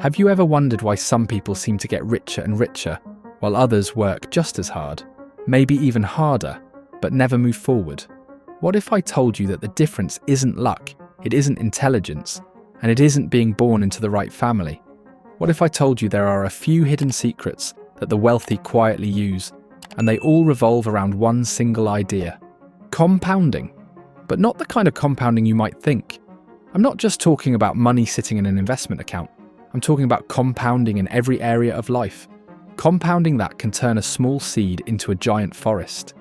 Have you ever wondered why some people seem to get richer and richer, while others work just as hard, maybe even harder, but never move forward? What if I told you that the difference isn't luck, it isn't intelligence, and it isn't being born into the right family? What if I told you there are a few hidden secrets that the wealthy quietly use, and they all revolve around one single idea? Compounding. But not the kind of compounding you might think. I'm not just talking about money sitting in an investment account. I'm talking about compounding in every area of life. Compounding that can turn a small seed into a giant forest.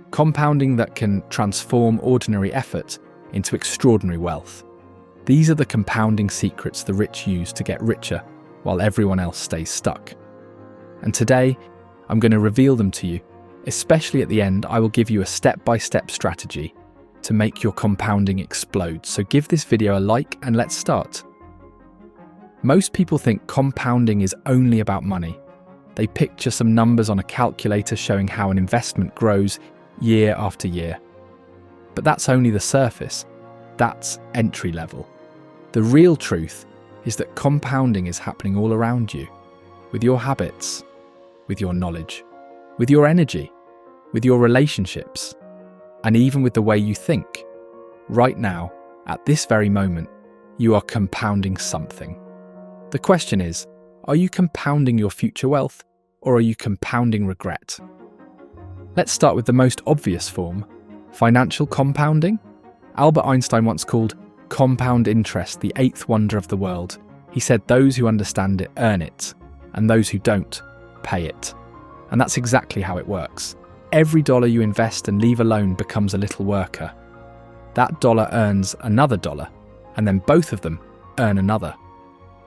Compounding that can transform ordinary effort into extraordinary wealth. These are the compounding secrets the rich use to get richer while everyone else stays stuck. And today, I'm going to reveal them to you. Especially at the end, I will give you a step-by-step strategy to make your compounding explode. So give this video a like and let's start. Most people think compounding is only about money. They picture some numbers on a calculator showing how an investment grows year after year. But that's only the surface. That's entry level. The real truth is that compounding is happening all around you, with your habits, with your knowledge, with your energy, with your relationships, and even with the way you think. Right now, at this very moment, you are compounding something. The question is, are you compounding your future wealth, or are you compounding regret? Let's start with the most obvious form, financial compounding. Albert Einstein once called compound interest the eighth wonder of the world. He said those who understand it earn it, and those who don't, pay it. And that's exactly how it works. Every dollar you invest and leave alone becomes a little worker. That dollar earns another dollar, and then both of them earn another.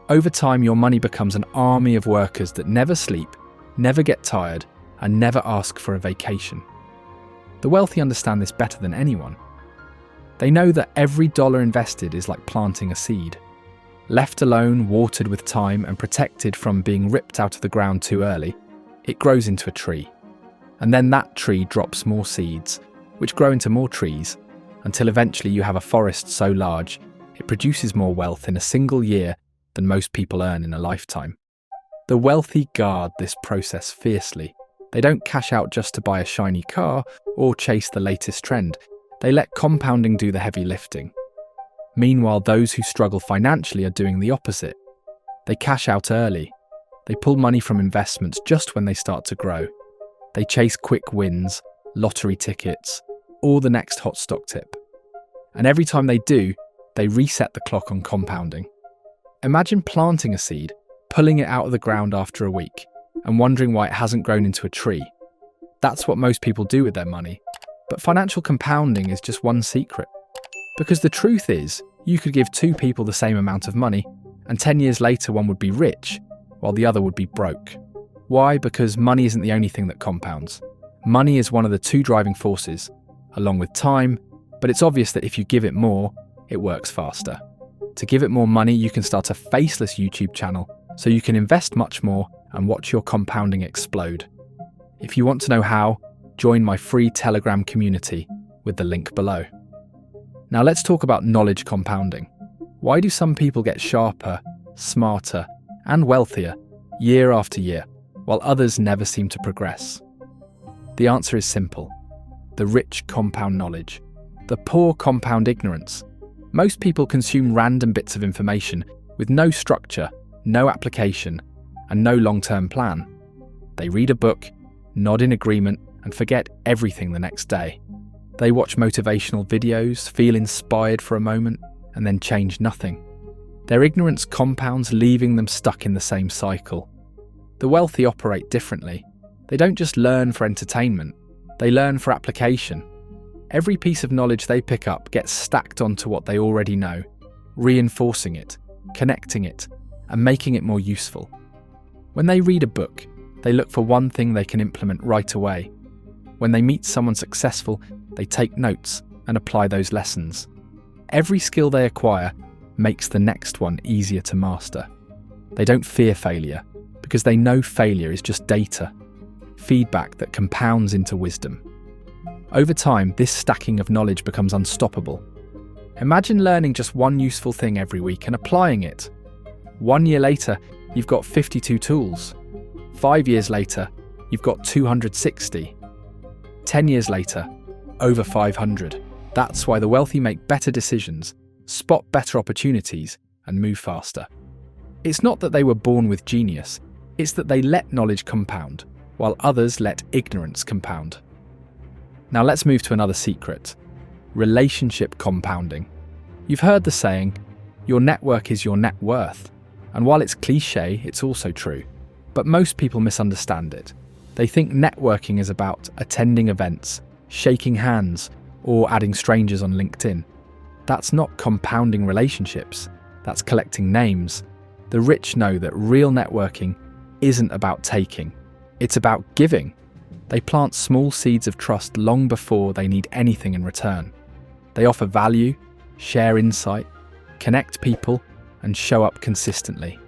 Over time, your money becomes an army of workers that never sleep, never get tired, and never ask for a vacation. The wealthy understand this better than anyone. They know that every dollar invested is like planting a seed. Left alone, watered with time, and protected from being ripped out of the ground too early, it grows into a tree. And then that tree drops more seeds, which grow into more trees, until eventually you have a forest so large, it produces more wealth in a single year than most people earn in a lifetime. The wealthy guard this process fiercely. They don't cash out just to buy a shiny car or chase the latest trend. They let compounding do the heavy lifting. Meanwhile, those who struggle financially are doing the opposite. They cash out early. They pull money from investments just when they start to grow. They chase quick wins, lottery tickets, or the next hot stock tip. And every time they do, they reset the clock on compounding. Imagine planting a seed, pulling it out of the ground after a week, and wondering why it hasn't grown into a tree. That's what most people do with their money. But financial compounding is just one secret. Because the truth is, you could give two people the same amount of money, and 10 years later one would be rich, while the other would be broke. Why? Because money isn't the only thing that compounds. Money is one of the two driving forces, along with time, but it's obvious that if you give it more, it works faster. To give it more money, you can start a faceless YouTube channel, so you can invest much more and watch your compounding explode. If you want to know how, join my free Telegram community with the link below. Now let's talk about knowledge compounding. Why do some people get sharper, smarter, and wealthier year after year, while others never seem to progress? The answer is simple. The rich compound knowledge. The poor compound ignorance. Most people consume random bits of information with no structure, no application, and no long-term plan. They read a book, nod in agreement, and forget everything the next day. They watch motivational videos, feel inspired for a moment, and then change nothing. Their ignorance compounds, leaving them stuck in the same cycle. The wealthy operate differently. They don't just learn for entertainment, they learn for application. Every piece of knowledge they pick up gets stacked onto what they already know, reinforcing it, connecting it, and making it more useful. When they read a book, they look for one thing they can implement right away. When they meet someone successful, they take notes and apply those lessons. Every skill they acquire makes the next one easier to master. They don't fear failure because they know failure is just data, feedback that compounds into wisdom. Over time, this stacking of knowledge becomes unstoppable. Imagine learning just one useful thing every week and applying it. 1 year later, you've got 52 tools. 5 years later, you've got 260. 10 years later, over 500. That's why the wealthy make better decisions, spot better opportunities, and move faster. It's not that they were born with genius, it's that they let knowledge compound, while others let ignorance compound. Now let's move to another secret: relationship compounding. You've heard the saying, your network is your net worth. And while it's cliche, it's also true. But most people misunderstand it. They think networking is about attending events, shaking hands, or adding strangers on LinkedIn. That's not compounding relationships. That's collecting names. The rich know that real networking isn't about taking. It's about giving. They plant small seeds of trust long before they need anything in return. They offer value, share insight, connect people, and show up consistently.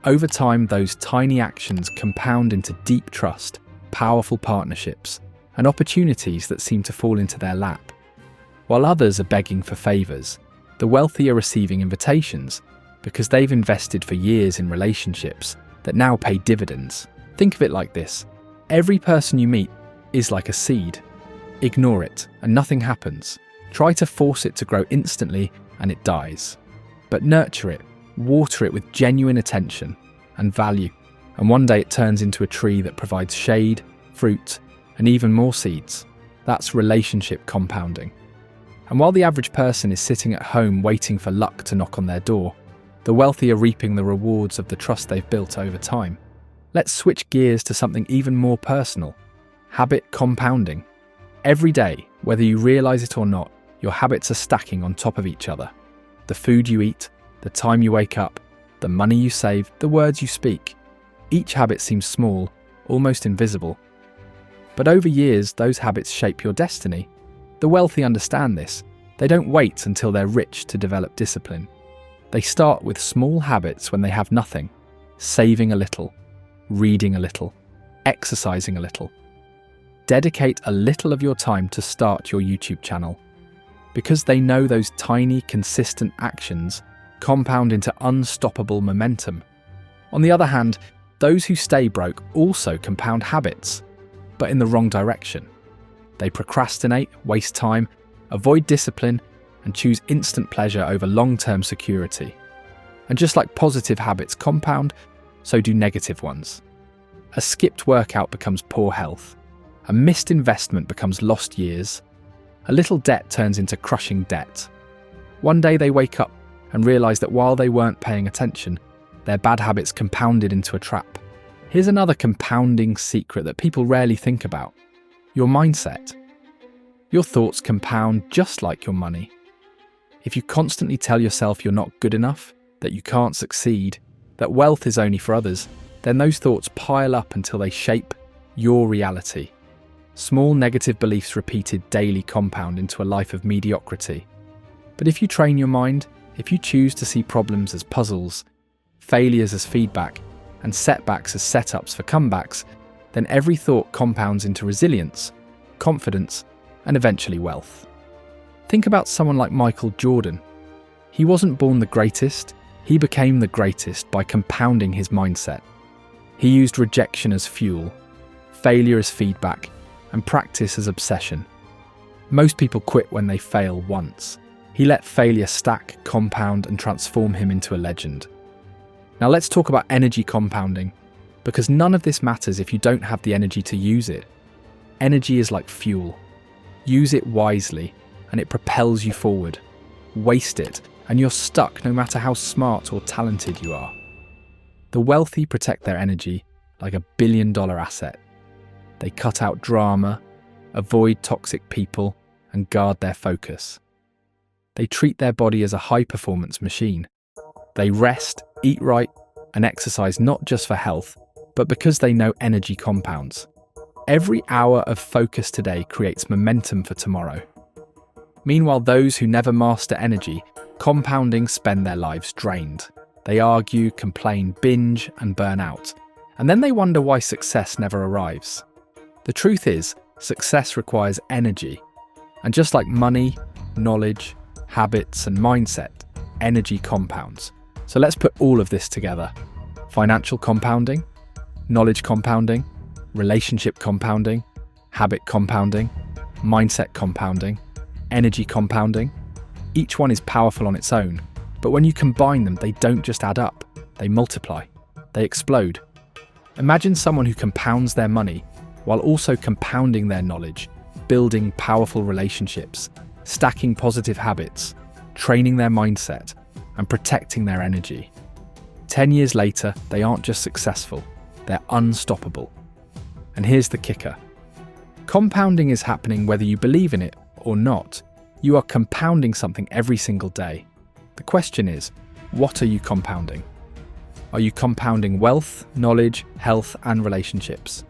Over time, those tiny actions compound into deep trust, powerful partnerships, and opportunities that seem to fall into their lap. While others are begging for favours, the wealthy are receiving invitations because they've invested for years in relationships that now pay dividends. Think of it like this: every person you meet is like a seed. Ignore it and nothing happens. Try to force it to grow instantly and it dies. But nurture it, water it with genuine attention and value, and one day it turns into a tree that provides shade, fruit, and even more seeds. That's relationship compounding. And while the average person is sitting at home waiting for luck to knock on their door, the wealthy are reaping the rewards of the trust they've built over time. Let's switch gears to something even more personal: habit compounding. Every day, whether you realise it or not, your habits are stacking on top of each other. The food you eat, the time you wake up, the money you save, the words you speak. Each habit seems small, almost invisible. But over years, those habits shape your destiny. The wealthy understand this. They don't wait until they're rich to develop discipline. They start with small habits when they have nothing: saving a little, reading a little, exercising a little. Dedicate a little of your time to start your YouTube channel, because they know those tiny, consistent actions compound into unstoppable momentum. On the other hand, those who stay broke also compound habits, but in the wrong direction. They procrastinate, waste time, avoid discipline, and choose instant pleasure over long-term security. And just like positive habits compound, so do negative ones. A skipped workout becomes poor health. A missed investment becomes lost years. A little debt turns into crushing debt. One day they wake up and realise that while they weren't paying attention, their bad habits compounded into a trap. Here's another compounding secret that people rarely think about: your mindset. Your thoughts compound just like your money. If you constantly tell yourself you're not good enough, that you can't succeed, that wealth is only for others, then those thoughts pile up until they shape your reality. Small negative beliefs repeated daily compound into a life of mediocrity. But if you train your mind, if you choose to see problems as puzzles, failures as feedback, and setbacks as setups for comebacks, then every thought compounds into resilience, confidence, and eventually wealth. Think about someone like Michael Jordan. He wasn't born the greatest, he became the greatest by compounding his mindset. He used rejection as fuel, failure as feedback, and practice as obsession. Most people quit when they fail once. He let failure stack, compound, and transform him into a legend. Now let's talk about energy compounding, because none of this matters if you don't have the energy to use it. Energy is like fuel. Use it wisely, and it propels you forward. Waste it, and you're stuck no matter how smart or talented you are. The wealthy protect their energy like a billion-dollar asset. They cut out drama, avoid toxic people, and guard their focus. They treat their body as a high-performance machine. They rest, eat right, and exercise not just for health, but because they know energy compounds. Every hour of focus today creates momentum for tomorrow. Meanwhile, those who never master energy, compounding, spend their lives drained. They argue, complain, binge, and burn out. And then they wonder why success never arrives. The truth is, success requires energy. And just like money, knowledge, habits, and mindset, energy compounds. So let's put all of this together. Financial compounding, knowledge compounding, relationship compounding, habit compounding, mindset compounding, energy compounding. Each one is powerful on its own, but when you combine them, they don't just add up, they multiply, they explode. Imagine someone who compounds their money while also compounding their knowledge, building powerful relationships, stacking positive habits, training their mindset, and protecting their energy. 10 years later, they aren't just successful, they're unstoppable. And here's the kicker. Compounding is happening whether you believe in it or not. You are compounding something every single day. The question is, what are you compounding? Are you compounding wealth, knowledge, health, and relationships?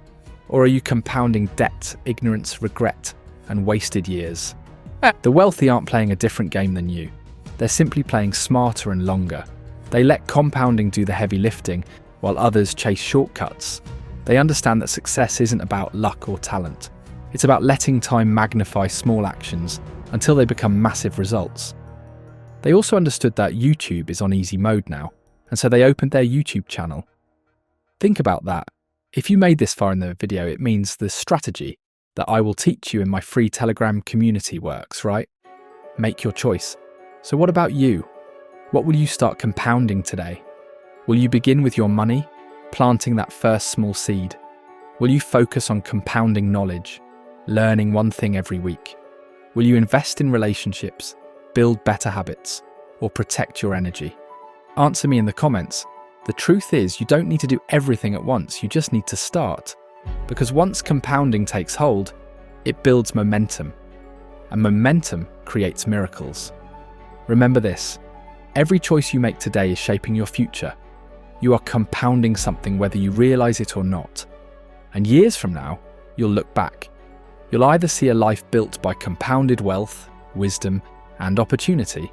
Or are you compounding debt, ignorance, regret, and wasted years? The wealthy aren't playing a different game than you. They're simply playing smarter and longer. They let compounding do the heavy lifting, while others chase shortcuts. They understand that success isn't about luck or talent. It's about letting time magnify small actions until they become massive results. They also understood that YouTube is on easy mode now, and so they opened their YouTube channel. Think about that. If you made this far in the video, it means the strategy that I will teach you in my free Telegram community works, right? Make your choice. So what about you? What will you start compounding today? Will you begin with your money, planting that first small seed? Will you focus on compounding knowledge, learning one thing every week? Will you invest in relationships, build better habits, or protect your energy? Answer me in the comments. The truth is, you don't need to do everything at once, you just need to start. Because once compounding takes hold, it builds momentum. And momentum creates miracles. Remember this, every choice you make today is shaping your future. You are compounding something whether you realize it or not. And years from now, you'll look back. You'll either see a life built by compounded wealth, wisdom, and opportunity,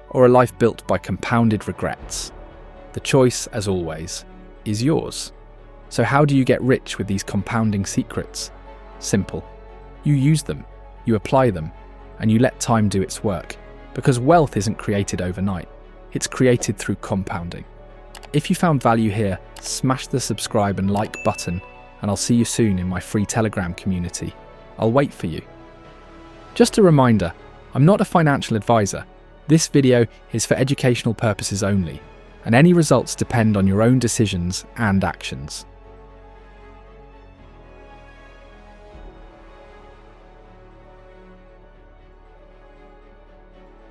or a life built by compounded regrets. The choice, as always, is yours. So how do you get rich with these compounding secrets? Simple. You use them, you apply them, and you let time do its work. Because wealth isn't created overnight. It's created through compounding. If you found value here, smash the subscribe and like button, and I'll see you soon in my free Telegram community. I'll wait for you. Just a reminder, I'm not a financial advisor. This video is for educational purposes only, and any results depend on your own decisions and actions.